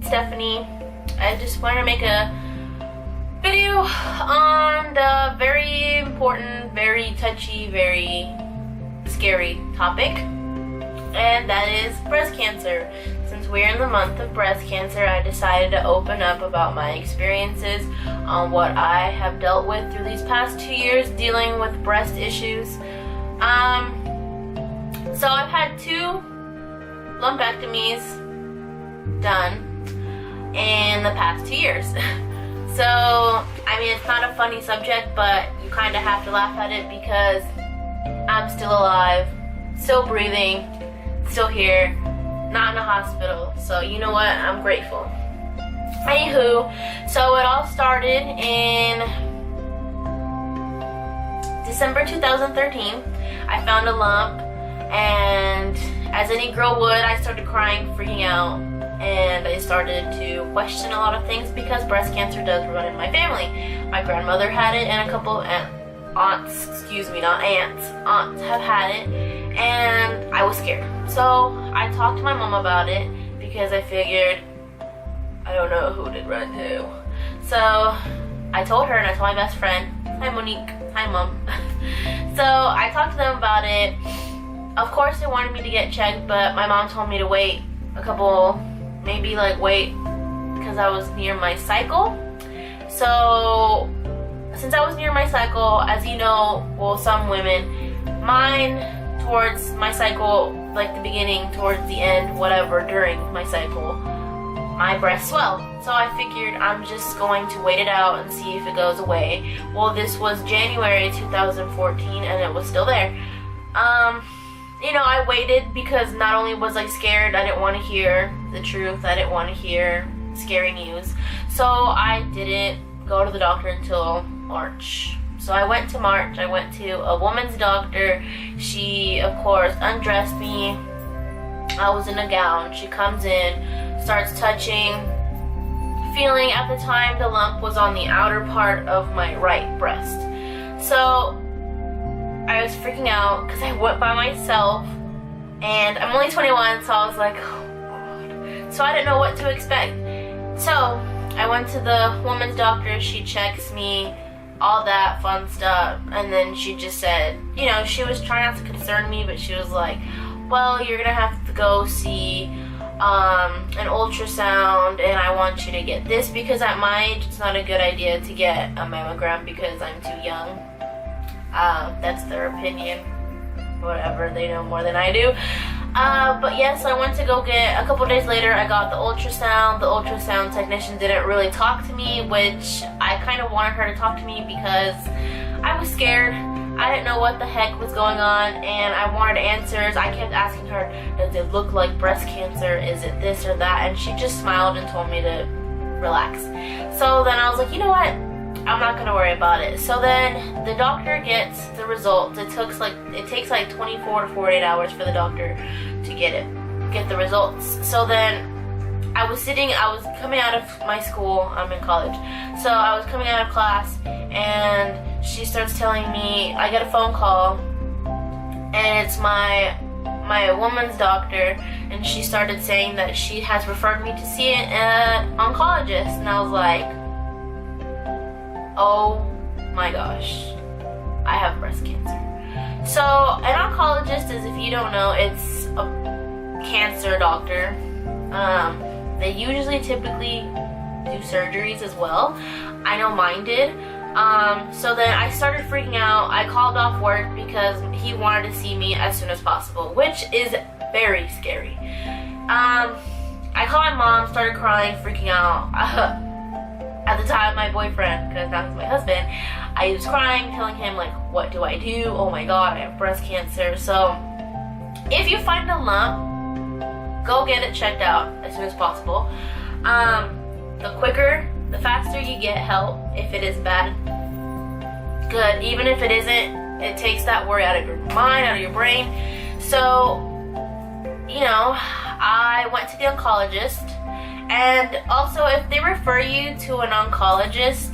Stephanie. I just wanted to make a video on the very important, very touchy, very scary topic, and that is breast cancer. Since we're in the month of breast cancer, I decided to open up about my experiences on what I have dealt with through these past 2 years dealing with breast issues. So I've had 2 lumpectomies done in the past 2 years. So, I mean, it's not a funny subject, but you kind of have to laugh at it because I'm still alive, still breathing, still here, not in a hospital. So, you know what? I'm grateful. Anywho, so it all started in December 2013. I found a lump, and as any girl would, I started crying, freaking out, and I started to question a lot of things because breast cancer does run in my family. My grandmother had it, and a couple aunts have had it, and I was scared. So I talked to my mom about it because I figured, I don't know who did run who. So I told her, and I told my best friend, hi Monique, hi Mom. So I talked to them about it. Of course they wanted me to get checked, but my mom told me to wait a couple, maybe like wait, because I was near my cycle. So since I was near my cycle, as you know, well, some women, mine towards my cycle, like the beginning, towards the end, whatever, during my cycle, my breasts swell. So I figured I'm just going to wait it out and see if it goes away. Well, this was January 2014 and it was still there. You know, I waited because not only was I scared, I didn't want to hear the truth, I didn't want to hear scary news. So I didn't go to the doctor until March. So I went to March, I went to a woman's doctor. She, of course, undressed me. I was in a gown. She comes in, starts touching, feeling. At the time the lump was on the outer part of my right breast. So I was freaking out because I went by myself, and I'm only 21, so I was like, oh God. So I didn't know what to expect. So I went to the woman's doctor. She checks me, all that fun stuff, and then she just said, you know, she was trying not to concern me, but she was like, well, you're gonna have to go see an ultrasound, and I want you to get this because at my age it's not a good idea to get a mammogram because I'm too young. That's their opinion, whatever, they know more than I do. But yes, I went to go get, a couple days later I got the ultrasound. The ultrasound technician didn't really talk to me, which I kind of wanted her to talk to me because I was scared. I didn't know what the heck was going on, and I wanted answers. I kept asking her, does it look like breast cancer? Is it this or that? And she just smiled and told me to relax. So then I was like, you know what? I'm not gonna worry about it. So then the doctor gets the results. It takes like 24 to 48 hours for the doctor to get the results. So then I was coming out of my school, I'm in college. So I was coming out of class, and she starts telling me, I get a phone call, and it's my woman's doctor, and she started saying that she has referred me to see an oncologist, and I was like, oh my gosh, I have breast cancer. So an oncologist is, if you don't know, it's a cancer doctor. They usually typically do surgeries as well. I know mine did. So then I started freaking out. I called off work because he wanted to see me as soon as possible, which is very scary. I called my mom, started crying, freaking out. At the time, my boyfriend, because that was my husband, I was crying, telling him, like, what do I do? Oh my God, I have breast cancer. So if you find a lump, go get it checked out as soon as possible. The quicker, the faster you get help. If it is bad, good. Even if it isn't, it takes that worry out of your mind, out of your brain. So, you know, I went to the oncologist. And also, if they refer you to an oncologist,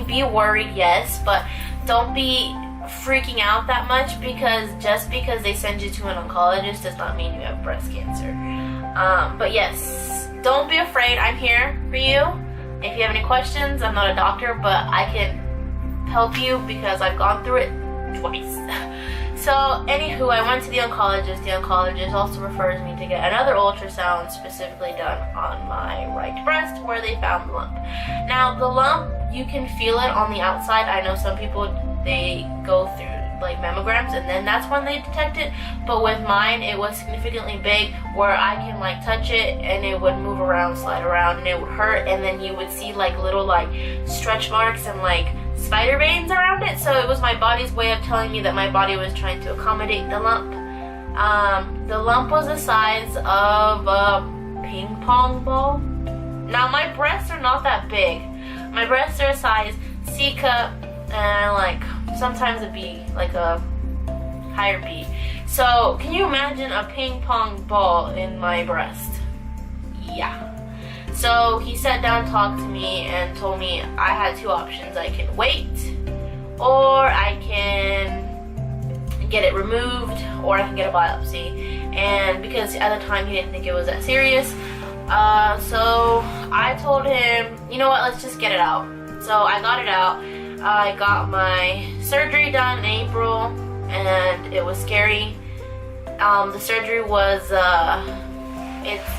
be worried, yes, but don't be freaking out that much, because just because they send you to an oncologist does not mean you have breast cancer. But yes, don't be afraid. I'm here for you. If you have any questions, I'm not a doctor, but I can help you because I've gone through it twice. So anywho, I went to the oncologist. The oncologist also refers me to get another ultrasound specifically done on my right breast where they found the lump. Now the lump, you can feel it on the outside. I know some people, they go through like mammograms and then that's when they detect it, but with mine it was significantly big where I can like touch it and it would move around, slide around, and it would hurt, and then you would see like little like stretch marks and like spider veins around it. So it was my body's way of telling me that my body was trying to accommodate the lump. The lump was the size of a ping pong ball. Now my breasts are not that big. My breasts are a size C cup and like sometimes a B, like a higher B. So can you imagine a ping pong ball in my breast? Yeah. So he sat down, talked to me, and told me I had two options. I can wait, or I can get it removed, or I can get a biopsy. And because at the time he didn't think it was that serious, so I told him, you know what, let's just get it out. So I got it out. I got my surgery done in April, and it was scary. The surgery was,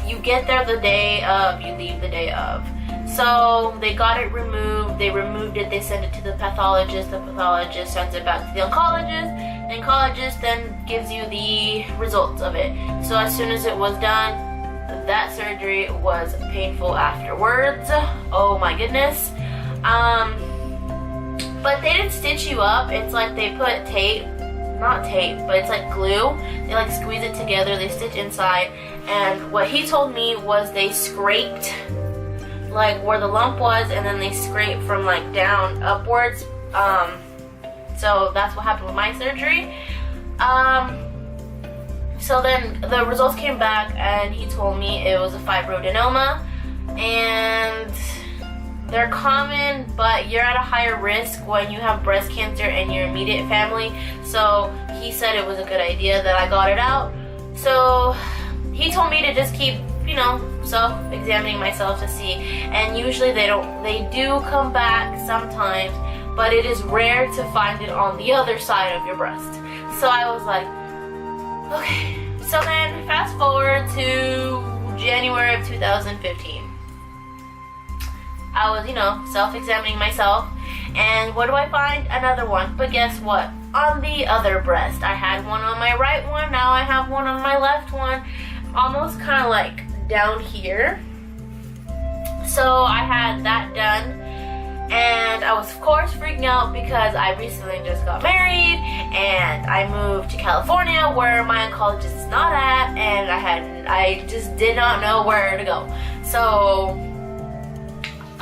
you get there the day of, you leave the day of. So they got it removed, they removed it, they send it to the pathologist sends it back to the oncologist then gives you the results of it. So as soon as it was done, that surgery was painful afterwards. Oh my goodness. But they didn't stitch you up. It's like they put tape, not tape, but it's like glue. They like squeeze it together, they stitch inside. And what he told me was they scraped like where the lump was, and then they scraped from like down upwards. So that's what happened with my surgery. So then the results came back and he told me it was a fibroadenoma, and they're common, but you're at a higher risk when you have breast cancer in your immediate family. So he said it was a good idea that I got it out. So he told me to just keep, you know, self-examining myself to see. And usually they do come back sometimes, but it is rare to find it on the other side of your breast. So I was like, okay. So then fast forward to January of 2015. I was, you know, self-examining myself, and what do I find? Another one. But guess what? On the other breast. I had one on my right one, now I have one on my left one, almost kind of like down here. So I had that done, and I was of course freaking out because I recently just got married, and I moved to California where my oncologist is not at, and I just did not know where to go. So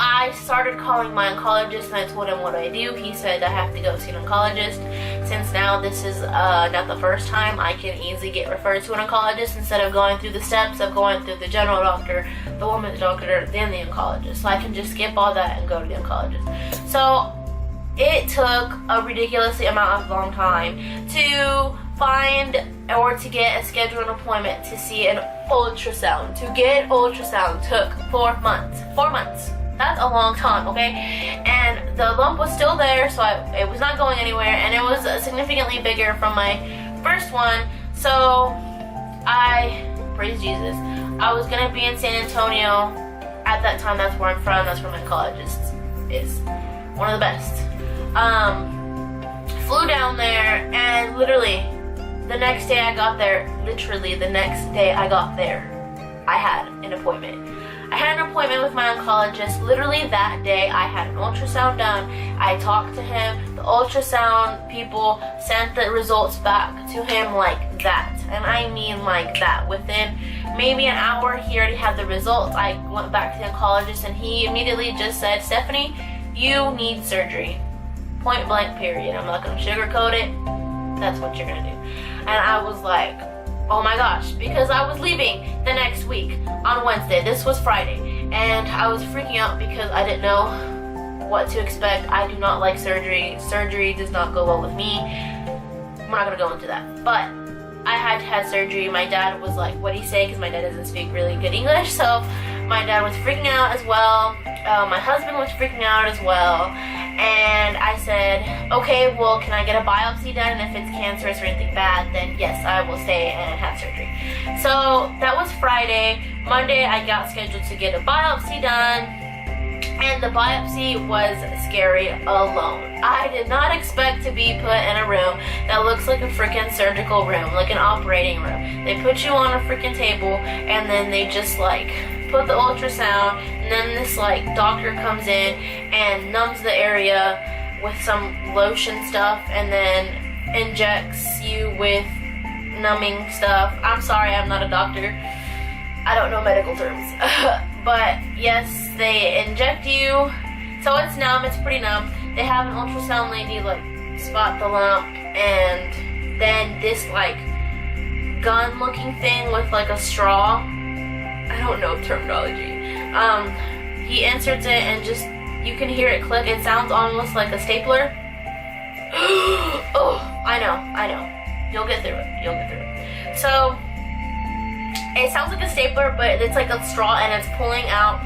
I started calling my oncologist and I told him what I do. He said I have to go see an oncologist. Since now this is not the first time, I can easily get referred to an oncologist instead of going through the steps of going through the general doctor, the woman's doctor, then the oncologist. So I can just skip all that and go to the oncologist. So it took a ridiculously amount of long time to find or to get a scheduled appointment to see an ultrasound. To get ultrasound took 4 months. 4 months. That's a long time, okay? And the lump was still there, so it was not going anywhere, and it was significantly bigger from my first one. So praise Jesus, I was gonna be in San Antonio. At that time, that's where I'm from, that's where my oncologist is. One of the best. Flew down there, and literally, the next day I got there, I had an appointment. I had an appointment with my oncologist. Literally that day, I had an ultrasound done. I talked to him. The ultrasound people sent the results back to him like that. And I mean like that. Within maybe an hour, he already had the results. I went back to the oncologist and he immediately just said, Stephanie, you need surgery. Point blank, period. I'm not going to sugarcoat it. That's what you're going to do. And I was like, oh my gosh, because I was leaving the next week on Wednesday. This was Friday, and I was freaking out because I didn't know what to expect. I do not like surgery. Surgery does not go well with me. I'm not gonna go into that, but I had to have surgery. My dad was like, what do you say? Because my dad doesn't speak really good English, so my dad was freaking out as well. My husband was freaking out as well. And I said, okay, well, can I get a biopsy done? And if it's cancerous or anything bad, then yes, I will stay and have surgery. So that was Friday. Monday, I got scheduled to get a biopsy done. And the biopsy was scary alone. I did not expect to be put in a room that looks like a freaking surgical room, like an operating room. They put you on a freaking table, and then they just like put the ultrasound, and then this like doctor comes in and numbs the area with some lotion stuff, and then injects you with numbing stuff. I'm sorry, I'm not a doctor. I don't know medical terms. But yes, they inject you, so it's numb, it's pretty numb. They have an ultrasound lady like spot the lump, and then this like gun looking thing with like a straw, I don't know terminology, he inserts it and just, you can hear it click. It sounds almost like a stapler. Oh, I know, you'll get through it, So it sounds like a stapler, but it's like a straw, and it's pulling out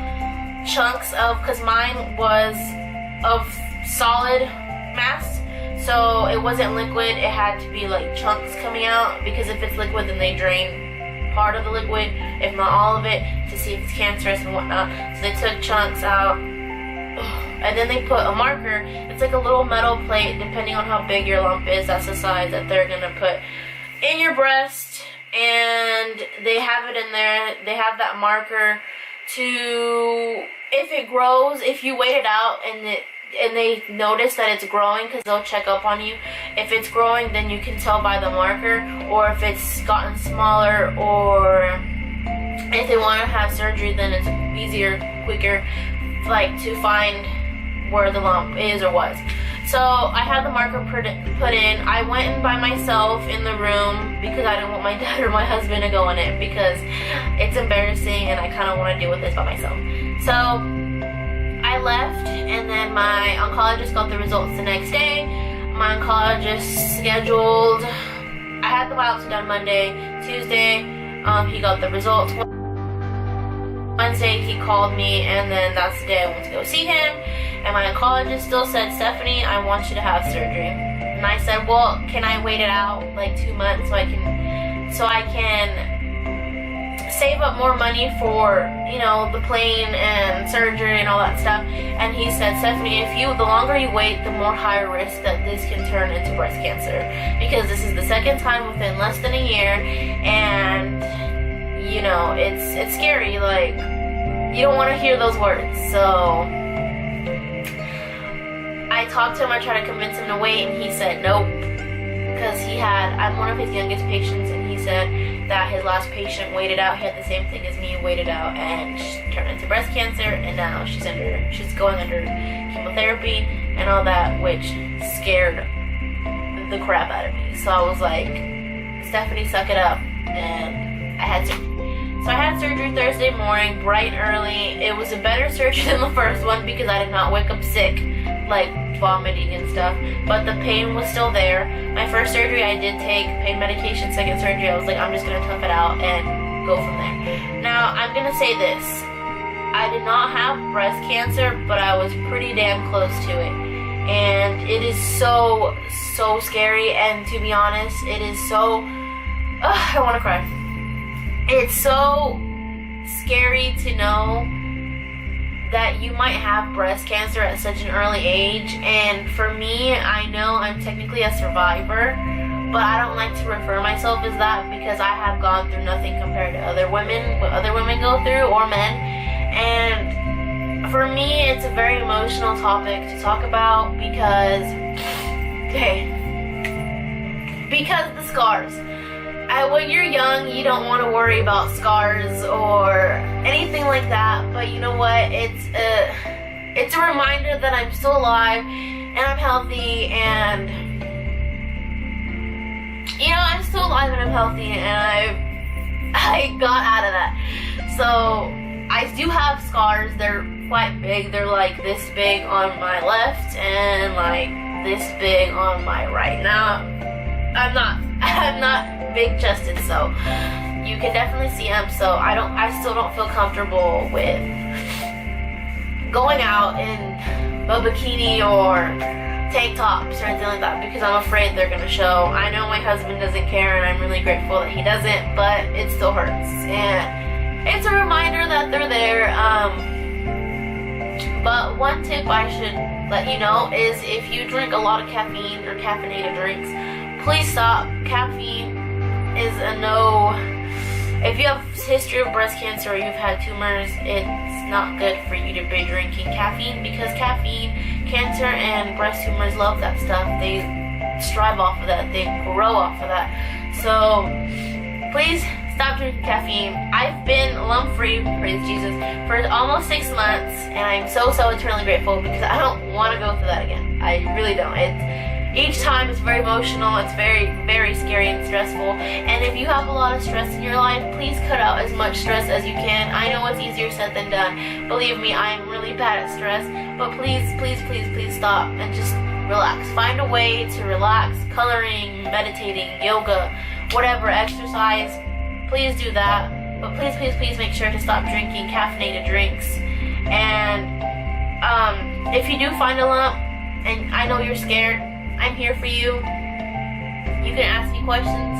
chunks of, because mine was of solid mass, so it wasn't liquid. It had to be like chunks coming out, because if it's liquid, then they drain part of the liquid, if not all of it, to see if it's cancerous and whatnot. So they took chunks out, and then they put a marker. It's like a little metal plate, depending on how big your lump is, that's the size that they're gonna put in your breast. And they have it in there. They have that marker to, if it grows, if you wait it out and they notice that it's growing, because they'll check up on you. If it's growing, then you can tell by the marker, or if it's gotten smaller, or if they want to have surgery, then it's easier, quicker, like to find where the lump is or was. So I had the marker put in. I went in by myself in the room because I didn't want my dad or my husband to go in it, because it's embarrassing and I kind of want to deal with this by myself. So I left, and then my oncologist got the results the next day. My oncologist scheduled, I had the biopsy done Monday. Tuesday, he got the results. Wednesday he called me, and then that's the day I went to go see him. And my oncologist still said, Stephanie, I want you to have surgery. And I said, well, can I wait it out like 2 months so I can save up more money for, you know, the plane and surgery and all that stuff? And he said, Stephanie, the longer you wait, the more higher risk that this can turn into breast cancer, because this is the second time within less than a year, and you know, it's scary. Like, you don't want to hear those words. So I talked to him, I tried to convince him to wait, and he said nope, because I'm one of his youngest patients, and he said that his last patient waited out. He had the same thing as me, waited out, and turned into breast cancer, and now she's going under chemotherapy and all that, which scared the crap out of me. So I was like, Stephanie, suck it up, and I had surgery. So I had surgery Thursday morning, bright and early. It was a better surgery than the first one, because I did not wake up sick, like vomiting and stuff, but the pain was still there. My first surgery, I did take pain medication. Second surgery, I was like, I'm just gonna tough it out and go from there. Now, I'm gonna say this. I did not have breast cancer, but I was pretty damn close to it. And it is so, so scary, and to be honest, it is so, I wanna cry. It's so scary to know that you might have breast cancer at such an early age. And for me, I know I'm technically a survivor, but I don't like to refer myself as that, because I have gone through nothing compared to other women, what other women go through, or men. And for me, it's a very emotional topic to talk about, because the scars. When you're young, you don't want to worry about scars or anything like that, but you know what? It's a reminder that I'm still alive and I'm healthy, and you know, I'm still alive and I'm healthy, and I got out of that. So I do have scars. They're quite big. They're like this big on my left and like this big on my right. Now, I'm not I'm not big chested, so you can definitely see them. So I still don't feel comfortable with going out in a bikini or tank tops or anything like that because I'm afraid they're gonna show. I know my husband doesn't care, and I'm really grateful that he doesn't, but it still hurts, and it's a reminder that they're there. But one tip I should let you know is if you drink a lot of caffeine or caffeinated drinks, please stop. Caffeine is a no. If you have a history of breast cancer or you've had tumors, it's not good for you to be drinking caffeine because caffeine, cancer, and breast tumors love that stuff. They strive off of that. They grow off of that. So please stop drinking caffeine. I've been lump-free, praise Jesus, for almost 6 months, and I'm so eternally grateful because I don't want to go through that again. I really don't. Each time it's very emotional, it's very scary and stressful, and if you have a lot of stress in your life, please cut out as much stress as you can. I know it's easier said than done. Believe me, I am really bad at stress, but please stop and just relax. Find a way to relax. Coloring, meditating, yoga, whatever, exercise. Please do that, but please make sure to stop drinking caffeinated drinks. And if you do find a lump, and I know you're scared, I'm here for you. You can ask me questions.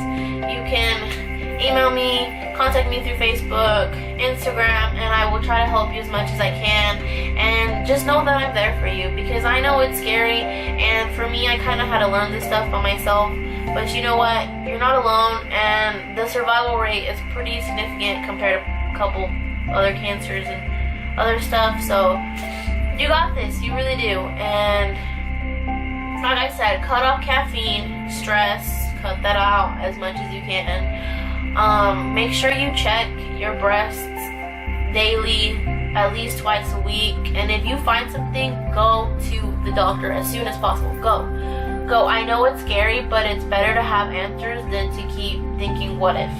You can email me, contact me through Facebook, Instagram, and I will try to help you as much as I can. And just know that I'm there for you because I know it's scary, and for me, I kind of had to learn this stuff by myself. But you know what? You're not alone, and the survival rate is pretty significant compared to a couple other cancers and other stuff. So you got this. You really do. And like I said, cut off caffeine, stress, cut that out as much as you can. Make sure you check your breasts daily, at least twice a week. And if you find something, go to the doctor as soon as possible. Go. I know it's scary, but it's better to have answers than to keep thinking what if.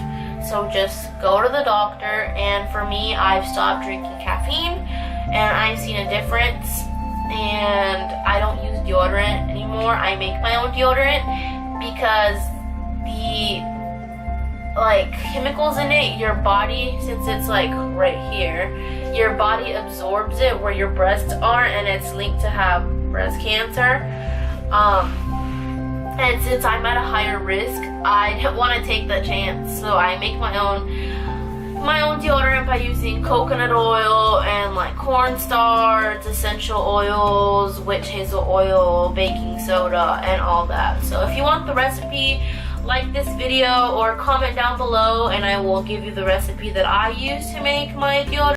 So just go to the doctor. And for me, I've stopped drinking caffeine, and I've seen a difference. And I don't use deodorant anymore. I make my own deodorant because the chemicals in it, your body, since it's right here, your body absorbs it where your breasts are, and it's linked to have breast cancer. And since I'm at a higher risk, I didn't want to take that chance, so I make my own deodorant by using coconut oil and cornstarch, essential oils, witch hazel oil, baking soda, and all that. So if you want the recipe, like this video or comment down below, and I will give you the recipe that I use to make my deodorant.